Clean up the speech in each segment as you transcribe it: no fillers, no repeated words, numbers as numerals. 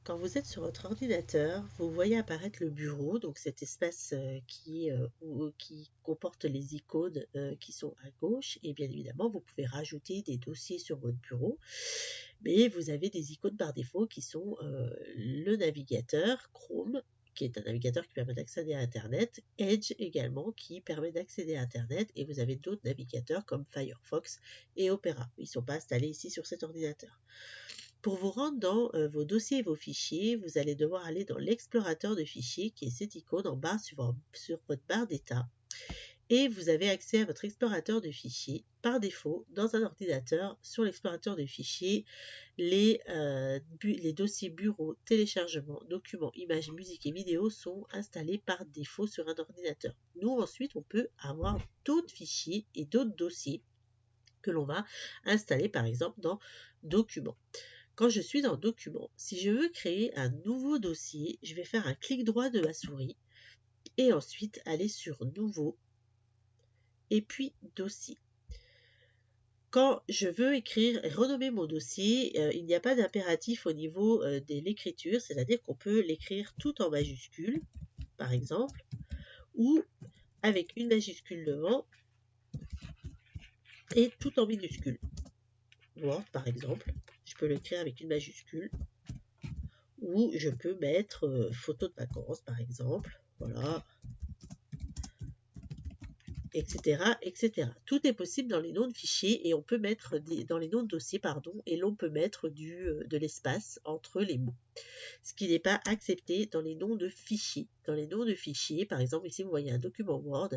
Quand vous êtes sur votre ordinateur, vous voyez apparaître le bureau, donc cet espace qui comporte les icônes qui sont à gauche. Et bien évidemment, vous pouvez rajouter des dossiers sur votre bureau, mais vous avez des icônes par défaut qui sont le navigateur Chrome, qui est un navigateur qui permet d'accéder à Internet, Edge également, qui permet d'accéder à Internet, et vous avez d'autres navigateurs comme Firefox et Opera. Ils ne sont pas installés ici sur cet ordinateur. Pour vous rendre dans vos dossiers et vos fichiers, vous allez devoir aller dans l'explorateur de fichiers, qui est cette icône en bas sur votre barre d'état. Et vous avez accès à votre explorateur de fichiers. Par défaut, dans un ordinateur, sur l'explorateur de fichiers, les dossiers bureau, téléchargement, documents, images, musique et vidéos sont installés par défaut sur un ordinateur. Nous, ensuite, on peut avoir d'autres fichiers et d'autres dossiers que l'on va installer, par exemple, dans Documents. Quand je suis dans Documents, si je veux créer un nouveau dossier, je vais faire un clic droit de ma souris et ensuite aller sur Nouveau et puis Dossier. Quand je veux écrire et renommer mon dossier, il n'y a pas d'impératif au niveau de l'écriture, c'est-à-dire qu'on peut l'écrire tout en majuscule, par exemple, ou avec une majuscule devant et tout en minuscule. Word, par exemple, je peux l'écrire avec une majuscule, ou je peux mettre photo de vacances, par exemple, voilà, etc., etc. Tout est possible dans les noms de fichiers et on peut mettre dans les noms de dossiers, et l'on peut mettre de l'espace entre les mots. Ce qui n'est pas accepté dans les noms de fichiers. Dans les noms de fichiers, par exemple, ici vous voyez un document Word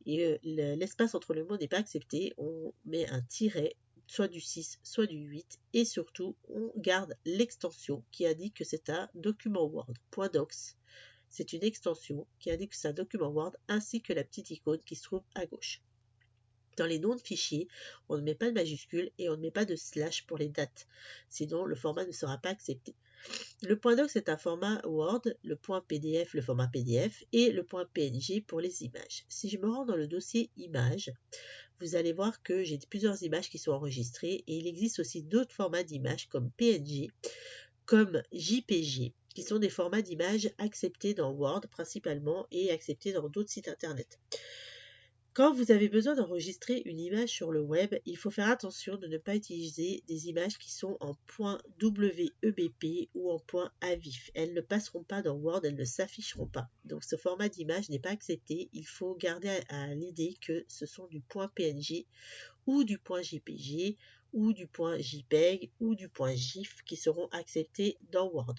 et l'espace entre les mots n'est pas accepté. On met un tiret, soit du 6, soit du 8, et surtout, on garde l'extension qui indique que c'est un document Word. .docs. C'est une extension qui indique que c'est un document Word ainsi que la petite icône qui se trouve à gauche. Dans les noms de fichiers, on ne met pas de majuscule et on ne met pas de slash pour les dates, sinon le format ne sera pas accepté. Le .doc c'est un format Word, le .pdf le format PDF et le .png pour les images. Si je me rends dans le dossier images, vous allez voir que j'ai plusieurs images qui sont enregistrées et il existe aussi d'autres formats d'images comme PNG, comme JPG, qui sont des formats d'images acceptés dans Word principalement et acceptés dans d'autres sites internet. Quand vous avez besoin d'enregistrer une image sur le web, il faut faire attention de ne pas utiliser des images qui sont en .webp ou en .avif. Elles ne passeront pas dans Word, elles ne s'afficheront pas. Donc ce format d'image n'est pas accepté. Il faut garder à l'idée que ce sont du .png ou du .jpg ou du .jpeg ou du .gif qui seront acceptés dans Word.